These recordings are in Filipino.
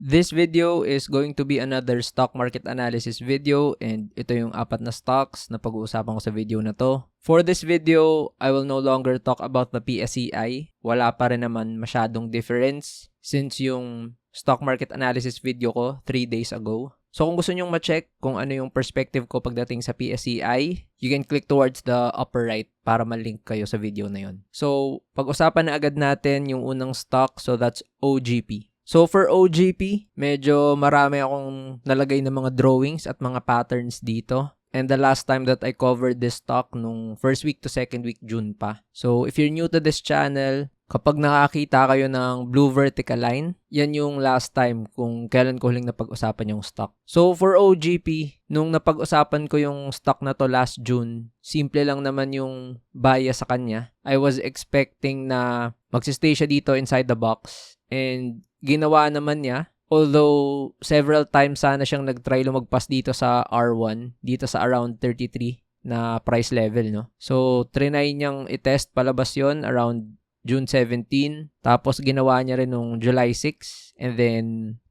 This video is going to be another stock market analysis video and ito yung 4 na stocks na pag-uusapan ko sa video na to. For this video, I will no longer talk about the PSEI. Wala pa rin naman masyadong difference since yung stock market analysis video ko 3 days ago. So kung gusto nyong ma-check kung ano yung perspective ko pagdating sa PSEI, you can click towards the upper right para ma-link kayo sa video na yon. So pag-usapan na agad natin yung unang stock, so that's OGP. So for OGP, medyo marami akong nalagay na mga drawings at mga patterns dito. And the last time that I covered this stock nung first week to second week June pa. So if you're new to this channel, kapag nakakita kayo ng blue vertical line, yan yung last time kung kailan ko huling napag-usapan yung stock. So for OGP, nung napag-usapan ko yung stock na to last June, simple lang naman yung bias sa kanya. I was expecting na magsistay siya dito inside the box. And ginawa naman niya. Although several times sana siyang nag-try lumagpas dito sa R1, dito sa around 33 na price level, no? So trinay niyang i-test palabas yon around June 17, tapos ginawa niya rin nung July 6, and then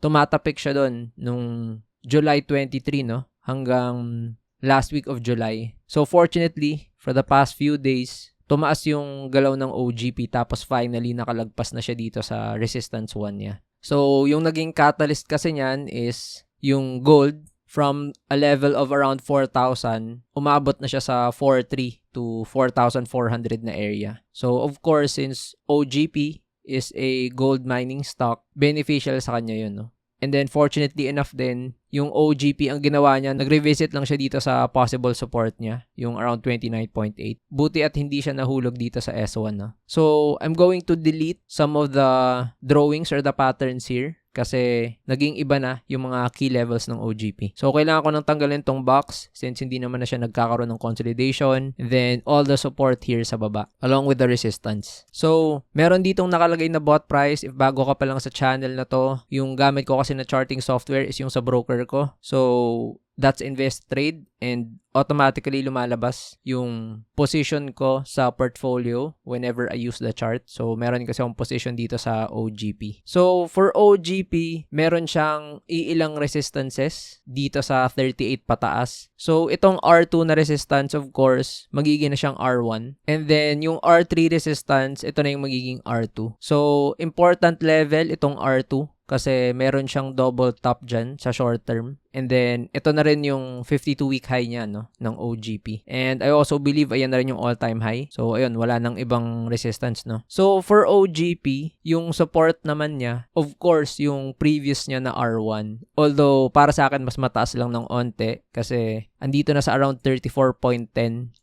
tumatapik siya doon nung July 23, no? Hanggang last week of July. So fortunately, for the past few days, tumaas yung galaw ng OGP tapos finally nakalagpas na siya dito sa resistance 1 niya. So yung naging catalyst kasi niyan is yung gold from a level of around 4,000, umabot na siya sa 4,300 to 4,400 na area. So of course, since OGP is a gold mining stock, beneficial sa kanya yun, no? And then fortunately enough din, yung OGP ang ginawa niya, nag-revisit lang siya dito sa possible support niya, yung around 29.8. Buti at hindi siya nahulog dito sa S1. No? So I'm going to delete some of the drawings or the patterns here kasi naging iba na yung mga key levels ng OGP. So kailangan ko nang tanggalin tong box since hindi naman na siya nagkakaroon ng consolidation. And then all the support here sa baba along with the resistance. So meron ditong nakalagay na bought price. If bago ka pa lang sa channel na to, yung gamit ko kasi na charting software is yung sa broker ko. So that's Investrade and automatically lumalabas yung position ko sa portfolio whenever I use the chart. So meron kasi akong position dito sa OGP. So for OGP, meron siyang iilang resistances dito sa 38 pataas. So itong R2 na resistance, of course, magiging na siyang R1. And then yung R3 resistance, ito na yung magiging R2. So important level itong R2 kasi meron siyang double top dyan sa short term. And then, ito na rin yung 52-week high niya, no, ng OGP. And I also believe ayan na rin yung all-time high. So, ayun, wala nang ibang resistance, no. So, for OGP, yung support naman niya, of course, yung previous niya na R1. Although, para sa akin, mas mataas lang ng onte kasi andito na sa around 34.10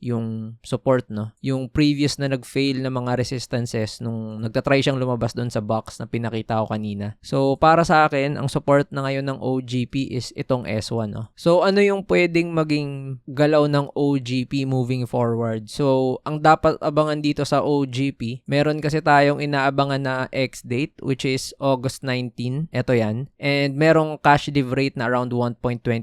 yung support, no. Yung previous na nag-fail na mga resistances nung nagtatry siyang lumabas doon sa box na pinakita ko kanina. So, para sa akin, ang support na ngayon ng OGP is itong S1, no? So, ano yung pwedeng maging galaw ng OGP moving forward? So, ang dapat abangan dito sa OGP, meron kasi tayong inaabangan na X-date, which is August 19. Ito yan. And merong cash div rate na around 1.29%,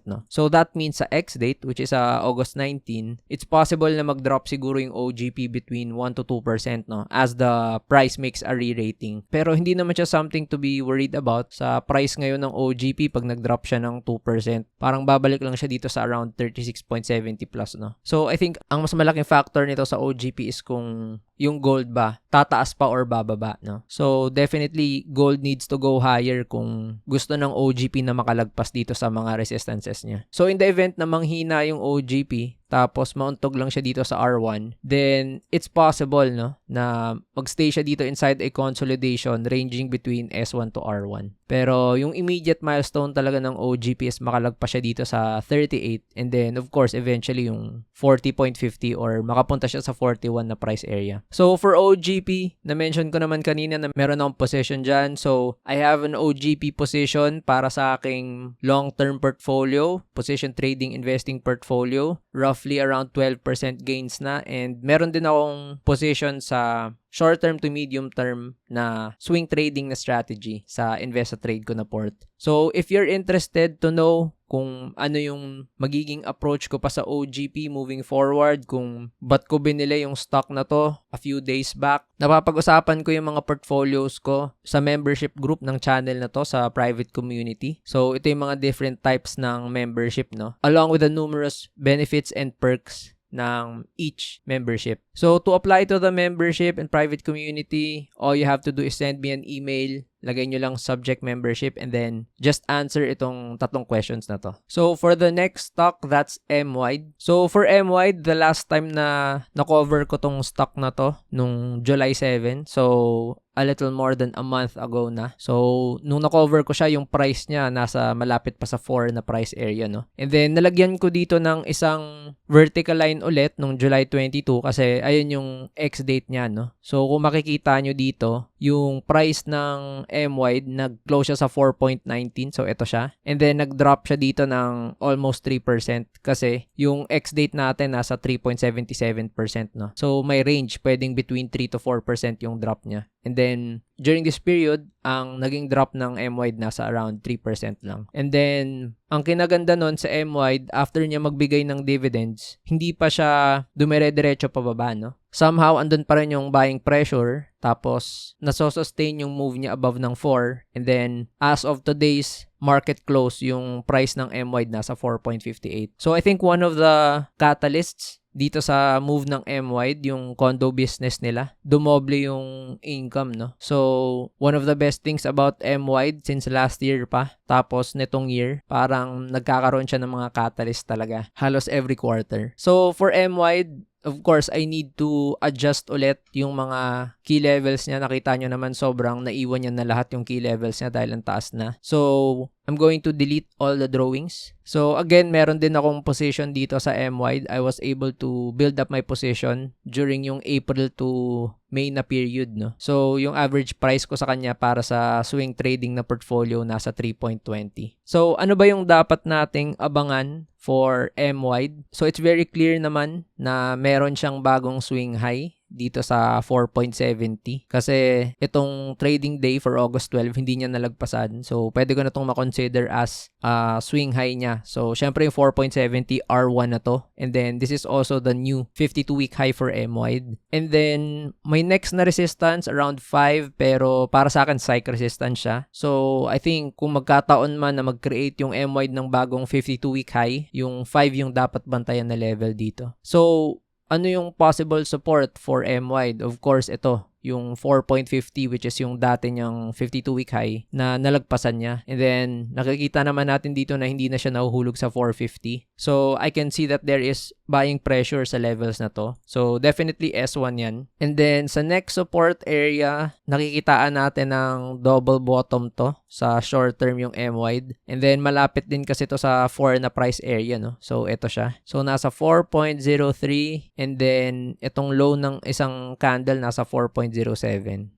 no? So, that means sa X-date, which is August 19, it's possible na mag-drop siguro yung OGP between 1 to 2%, no? As the price makes a re-rating. Pero hindi naman siya something to be worried about. Sa price ngayon ng OGP, pag nag-drop siya ng 2%, parang babalik lang siya dito sa around 36.70 plus, no? So, I think ang mas malaking factor nito sa OGP is kung yung gold ba, tataas pa or bababa, no? So, definitely, gold needs to go higher kung gusto ng OGP na makalagpas dito sa mga resistances niya. So, in the event na manghina yung OGP, tapos mauntog lang siya dito sa R1, then it's possible, no, na magstay siya dito inside a consolidation ranging between S1 to R1. Pero yung immediate milestone talaga ng OGP is makalagpas siya dito sa 38 and then of course eventually yung 40.50 or makapunta siya sa 41 na price area. So for OGP, na-mention ko naman kanina na meron akong position dyan. So I have an OGP position para sa aking long-term portfolio, position trading investing portfolio, roughly around 12% gains na, and meron din akong position sa short-term to medium-term na swing trading na strategy sa Investotrade ko na port. So, if you're interested to know kung ano yung magiging approach ko pa sa OGP moving forward, kung ba't ko binili yung stock na to a few days back, napapag-usapan ko yung mga portfolios ko sa membership group ng channel na to sa private community. So, ito yung mga different types ng membership, no? Along with the numerous benefits and perks ng each membership. So, to apply to the membership and private community, all you have to do is send me an email. Lagay nyo lang subject membership and then just answer itong tatlong questions na to. So, for the next stock, that's M-Wide. So, for M-Wide, the last time na na-cover ko tong stock na to, nung July 7. So, a little more than a month ago na. So, nung na-cover ko siya, yung price niya nasa malapit pa sa 4 na price area, no? And then, nalagyan ko dito ng isang vertical line ulit nung July 22 kasi ayun yung ex-date niya, no? So, kung makikita nyo dito, yung price ng M-Wide, nag-close siya sa 4.19. So, ito siya. And then, nag-drop siya dito ng almost 3% kasi yung ex-date natin nasa 3.77%, no? So, may range. Pwedeng between 3 to 4% yung drop niya. And then, during this period, ang naging drop ng M-Wide nasa around 3% lang. And then, ang kinaganda nun sa M-Wide, after niya magbigay ng dividends, hindi pa siya dumire-diretso pababa, no? Somehow, andun pa rin yung buying pressure, tapos nasosustain yung move niya above ng 4. And then, as of today's market close, yung price ng M-Wide nasa 4.58. So, I think one of the catalysts dito sa move ng M-Wide, yung condo business nila, dumoble yung income, no? So, one of the best things about M-Wide since last year pa, tapos netong year, parang nagkakaroon siya ng mga catalyst talaga, halos every quarter. So, for M-Wide, of course, I need to adjust ulit yung mga key levels niya. Nakita nyo naman sobrang naiwan niya na lahat yung key levels niya dahil ang taas na. So, I'm going to delete all the drawings. So, again, meron din akong position dito sa M-Wide. I was able to build up my position during yung April to May na period, no? So, yung average price ko sa kanya para sa swing trading na portfolio nasa 3.20. So, ano ba yung dapat nating abangan for M-Wide? So, it's very clear naman na meron siyang bagong swing high dito sa 4.70 kasi itong trading day for August 12 hindi niya nalagpasan, so pwede ko na itong makonsider as swing high niya. So syempre yung 4.70 R1 na to, and then this is also the new 52-week high for M-Wide, and then may next na resistance around 5 pero para sa akin psych resistance siya. So I think kung magkataon man na mag-create yung M-Wide ng bagong 52-week high, yung 5 yung dapat bantayan na level dito. So ano yung possible support for M-Wide? Of course, ito, yung 4.50 which is yung dati niyang 52-week high na nalagpasan niya. And then, nakikita naman natin dito na hindi na siya nahuhulog sa 450. So, I can see that there is buying pressure sa levels na to. So, definitely S1 yan. And then, sa next support area, nakikitaan natin ng double bottom to sa short term yung M-Wide. And then, malapit din kasi to sa 4 na price area, no? So, ito siya. So, nasa 4.03 and then, itong low ng isang candle nasa 4.07.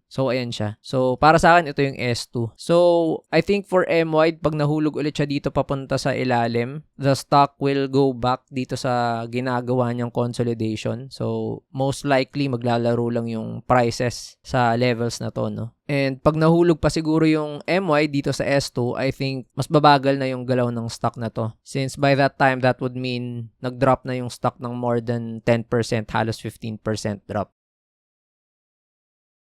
So, ayan siya. So, para sa akin, ito yung S2. So, I think for M-Wide, pag nahulog ulit siya dito papunta sa ilalim, the stock will go back dito sa ginagawa niyang consolidation. So, most likely, maglalaro lang yung prices sa levels na to, no? And pag nahulog pa siguro yung M-Wide dito sa S2, I think mas babagal na yung galaw ng stock na to. Since by that time, that would mean nag-drop na yung stock ng more than 10%, halos 15% drop.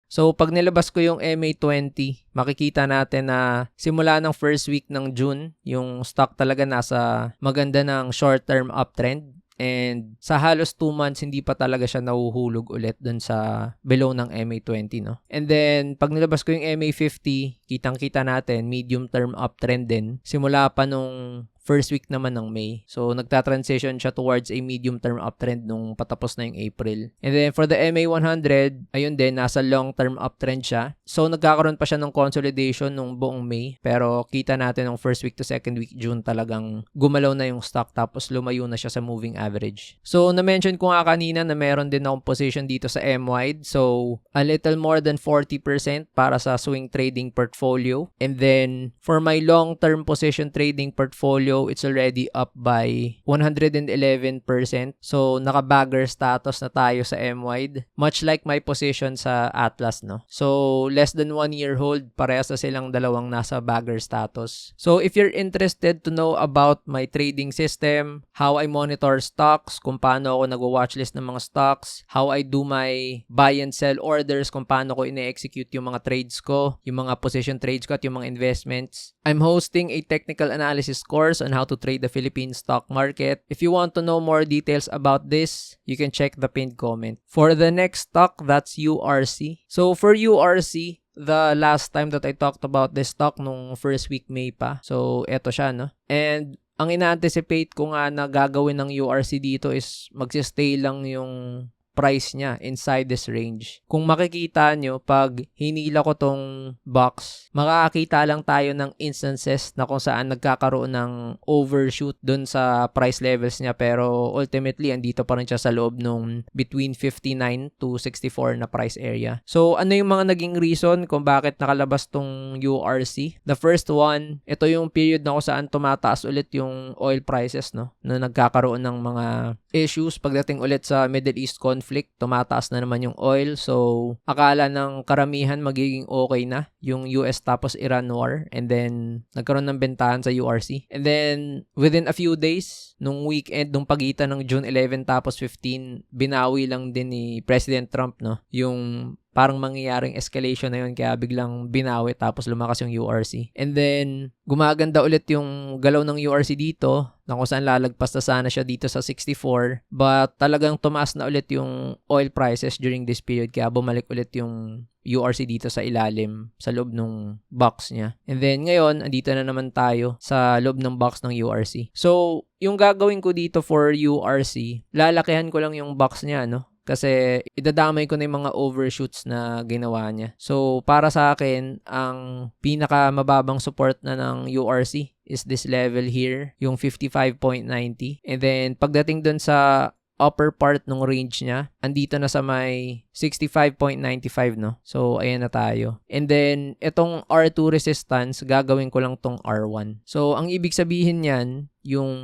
So, pag nilabas ko yung MA20, makikita natin na simula ng first week ng June, yung stock talaga nasa maganda ng short-term uptrend. And sa halos 2 months, hindi pa talaga siya nahuhulog ulit dun sa below ng MA20, no? And then, pag nilabas ko yung MA50, kitang-kita natin, medium-term uptrend din. Simula pa nung first week naman ng May. So, nagta-transition siya towards a medium-term uptrend nung patapos na yung April. And then, for the MA100, ayun din, nasa long-term uptrend siya. So, nagkakaroon pa siya ng consolidation nung buong May. Pero, kita natin nung first week to second week June talagang gumalaw na yung stock tapos lumayo na siya sa moving average. So, na-mention ko nga kanina na meron din akong position dito sa M-Wide. So, a little more than 40% para sa swing trading portfolio. And then, for my long-term position trading portfolio, video, it's already up by 111%. So, naka-bagger status na tayo sa M-Wide. Much like my position sa Atlas, no? So, less than 1 year hold, parehas na silang dalawang nasa bagger status. So, if you're interested to know about my trading system, how I monitor stocks, kung paano ako nag-watchlist ng mga stocks, how I do my buy and sell orders, kung paano ko ine-execute yung mga trades ko, yung mga position trades ko at yung mga investments. I'm hosting a technical analysis course on how to trade the Philippine stock market. If you want to know more details about this, you can check the pinned comment. For the next stock, that's URC. So for URC, the last time that I talked about this stock nung first week May pa. So eto siya, no? And ang ina-anticipate ko nga na gagawin ng URC dito is magsistay lang yung price niya inside this range. Kung makikita nyo, pag hinila ko tong box, makakakita lang tayo ng instances na kung saan nagkakaroon ng overshoot dun sa price levels niya, pero ultimately, andito pa rin siya sa loob nung between 59 to 64 na price area. So, ano yung mga naging reason kung bakit nakalabas tong URC? The first one, ito yung period na kung saan tumataas ulit yung oil prices, no? Na nagkakaroon ng mga issues pagdating ulit sa Middle East conflict, tumataas na naman yung oil. So, akala ng karamihan magiging okay na yung US tapos Iran war, and then nagkaroon ng bentahan sa URC. And then, within a few days, nung weekend, nung pagitan ng June 11 tapos 15, binawi lang din ni President Trump, no? Yung parang mangyayaring escalation na yun, kaya biglang binawi tapos lumakas yung URC. And then, gumaganda ulit yung galaw ng URC dito, na kung saan lalagpas na sana siya dito sa 64, but talagang tumaas na ulit yung oil prices during this period, kaya bumalik ulit yung URC dito sa ilalim, sa loob ng box niya. And then, ngayon, andito na naman tayo sa loob ng box ng URC. So, yung gagawin ko dito for URC, lalakihan ko lang yung box niya, no? Kasi idadamay ko na yung mga overshoots na ginawa niya. So, para sa akin, ang pinakamababang support na ng URC is this level here, yung 55.90. And then, pagdating dun sa upper part ng range niya, andito na sa may 65.95, no? So, ayan na tayo. And then, itong R2 resistance, gagawin ko lang tong R1. So, ang ibig sabihin niyan, yung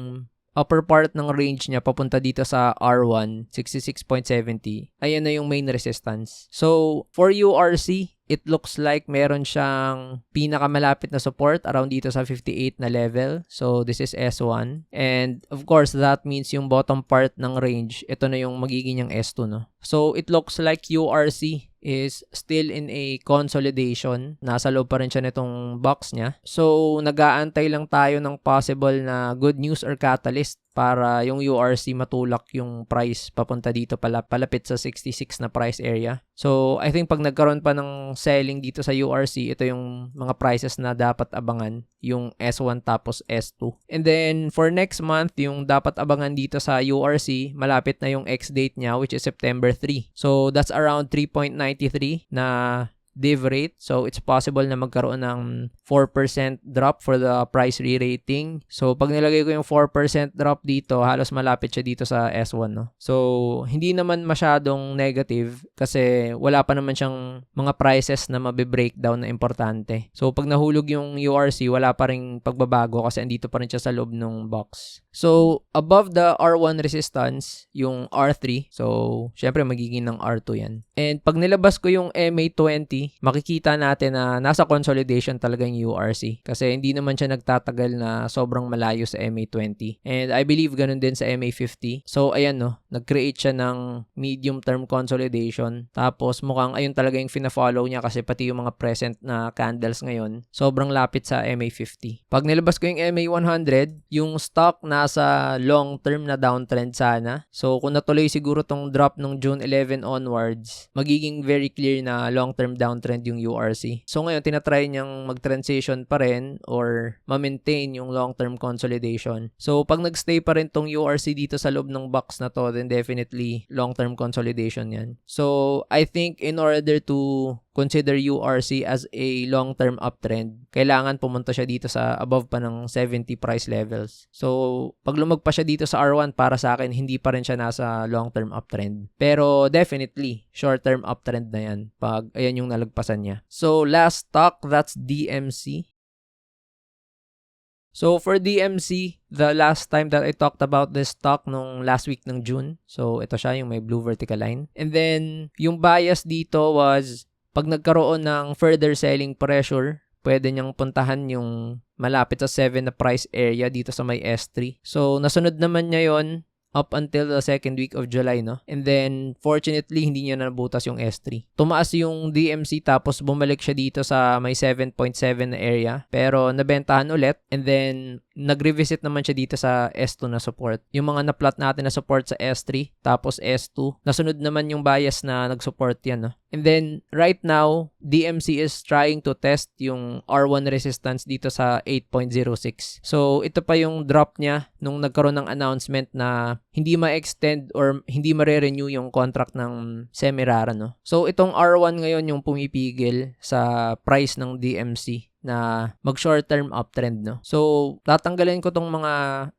upper part ng range niya papunta dito sa R1, 66.70. Ayan na yung main resistance. So, for URC, it looks like meron siyang pinakamalapit na support around dito sa 58 na level. So, this is S1. And, of course, that means yung bottom part ng range, ito na yung magiging yung S2, no? So, it looks like URC is still in a consolidation. Nasa loob pa rin siya nitong box niya. So, nag-aantay lang tayo ng possible na good news or catalyst para yung URC matulak yung price papunta dito palapit sa 66 na price area. So, I think pag nagkaroon pa ng selling dito sa URC, ito yung mga prices na dapat abangan, yung S1 tapos S2. And then, for next month, yung dapat abangan dito sa URC, malapit na yung X-date niya, which is September 3. So, that's around 3.93 na div rate. So, it's possible na magkaroon ng 4% drop for the price re-rating. So, pag nilagay ko yung 4% drop dito, halos malapit siya dito sa S1, no? So, hindi naman masyadong negative kasi wala pa naman siyang mga prices na mabe-breakdown na importante. So, pag nahulog yung URC, wala pa ring pagbabago kasi andito pa rin siya sa loob ng box. So, above the R1 resistance, yung R3. So, syempre magiging ng R2 yan. And pag nilabas ko yung MA20, makikita natin na nasa consolidation talaga yung URC. Kasi hindi naman siya nagtatagal na sobrang malayo sa MA20. And I believe ganun din sa MA50. So, ayan, no, nag-create siya ng medium-term consolidation. Tapos, mukhang ayun talaga yung fina-follow niya kasi pati yung mga present na candles ngayon, sobrang lapit sa MA50. Pag nilabas ko yung MA100, yung stock nasa long-term na downtrend sana. So, kung natuloy siguro tong drop nung June 11 onwards, magiging very clear na long-term downtrend yung URC. So, ngayon, tinatry niyang mag-transition pa rin or ma-maintain yung long-term consolidation. So, pag nag-stay pa rin tong URC dito sa loob ng box na to, then definitely long-term consolidation yan. So, I think in order to consider URC as a long-term uptrend, kailangan pumunta siya dito sa above pa ng 70 price levels. So, pag lumagpas siya dito sa R1, para sa akin, hindi pa rin siya nasa long-term uptrend. Pero definitely, short-term uptrend na yan pag ayan yung nalagpasan niya. So, last stock, that's DMC. So for DMC, the last time that I talked about this stock nung last week ng June. So ito siya, yung may blue vertical line. And then yung bias dito was pag nagkaroon ng further selling pressure, pwede niyang puntahan yung malapit sa 7 na price area dito sa may S3. So nasunod naman niya yon up until the second week of July, no? And then, fortunately, hindi niya nabutas yung S3. Tumaas yung DMC tapos bumalik siya dito sa may 7.7 na area. Pero, nabentahan ulit. And then, nag-revisit naman siya dito sa S2 na support. Yung mga na-plot natin na support sa S3, tapos S2, nasunod naman yung bias na nag-support yan, no? And then, right now, DMC is trying to test yung R1 resistance dito sa 8.06. So, ito pa yung drop niya nung nagkaroon ng announcement na hindi ma-extend or hindi ma-renew yung contract ng Semirara, no? So, itong R1 ngayon yung pumipigil sa price ng DMC na mag-short-term uptrend, no? So, tatanggalin ko tong mga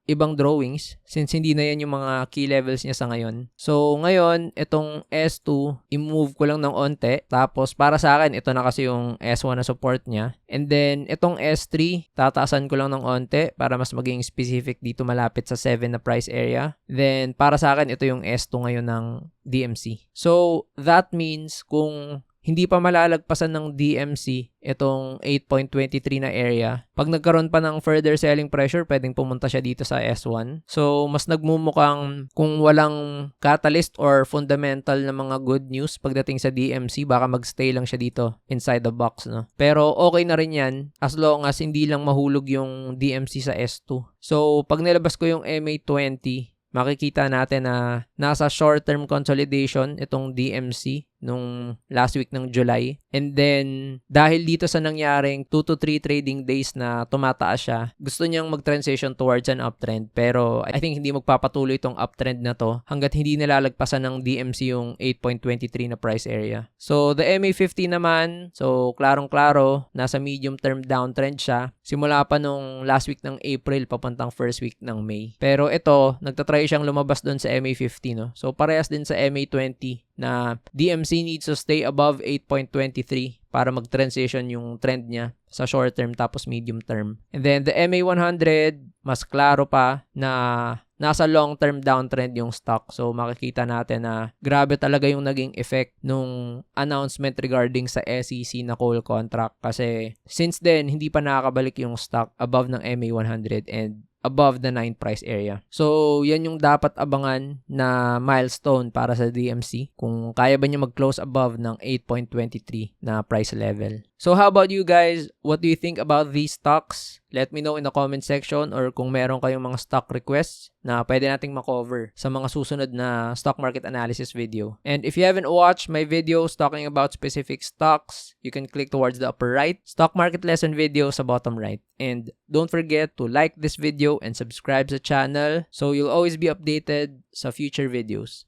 ibang drawings since hindi na yan yung mga key levels niya sa ngayon. So, ngayon, itong S2, i-move ko lang ng onte. Tapos, para sa akin, ito na kasi yung S1 na support niya. And then, itong S3, tataasan ko lang ng onte para mas maging specific dito malapit sa 7 na price area. Then, para sa akin, ito yung S2 ngayon ng DMC. So, that means kung hindi pa malalagpasan ng DMC itong 8.23 na area. Pag nagkaroon pa ng further selling pressure, pwedeng pumunta siya dito sa S1. So, mas nagmumukhang kung walang catalyst or fundamental na mga good news pagdating sa DMC, baka magstay lang siya dito inside the box, no? Pero okay na rin yan as long as hindi lang mahulog yung DMC sa S2. So, pag nilabas ko yung MA20, makikita natin na nasa short-term consolidation itong DMC nung last week ng July. And then, dahil dito sa nangyaring 2 to 3 trading days na tumataas siya, gusto niyang mag-transition towards an uptrend. Pero I think hindi magpapatuloy itong uptrend na to hanggat hindi nilalagpasan ng DMC yung 8.23 na price area. So, the MA50 naman, so klarong-klaro, nasa medium-term downtrend siya. Simula pa nung last week ng April papuntang first week ng May. Pero ito, nagtatry siyang lumabas doon sa MA50, no? So, parehas din sa MA20 na DMC needs to stay above 8.23 para mag-transition yung trend niya sa short term tapos medium term. And then the MA100, mas klaro pa na nasa long term downtrend yung stock. So makikita natin na grabe talaga yung naging effect nung announcement regarding sa SEC na coal contract kasi since then hindi pa nakakabalik yung stock above ng MA100 and above the 9 price area. So, yan yung dapat abangan na milestone para sa DMC kung kaya ba niya mag-close above ng 8.23 na price level. So, how about you guys? What do you think about these stocks? Let me know in the comment section or kung meron kayong mga stock requests na pwede nating makover sa mga susunod na stock market analysis video. And if you haven't watched my videos talking about specific stocks, you can click towards the upper right, stock market lesson video sa bottom right. And don't forget to like this video and subscribe sa channel so you'll always be updated sa future videos.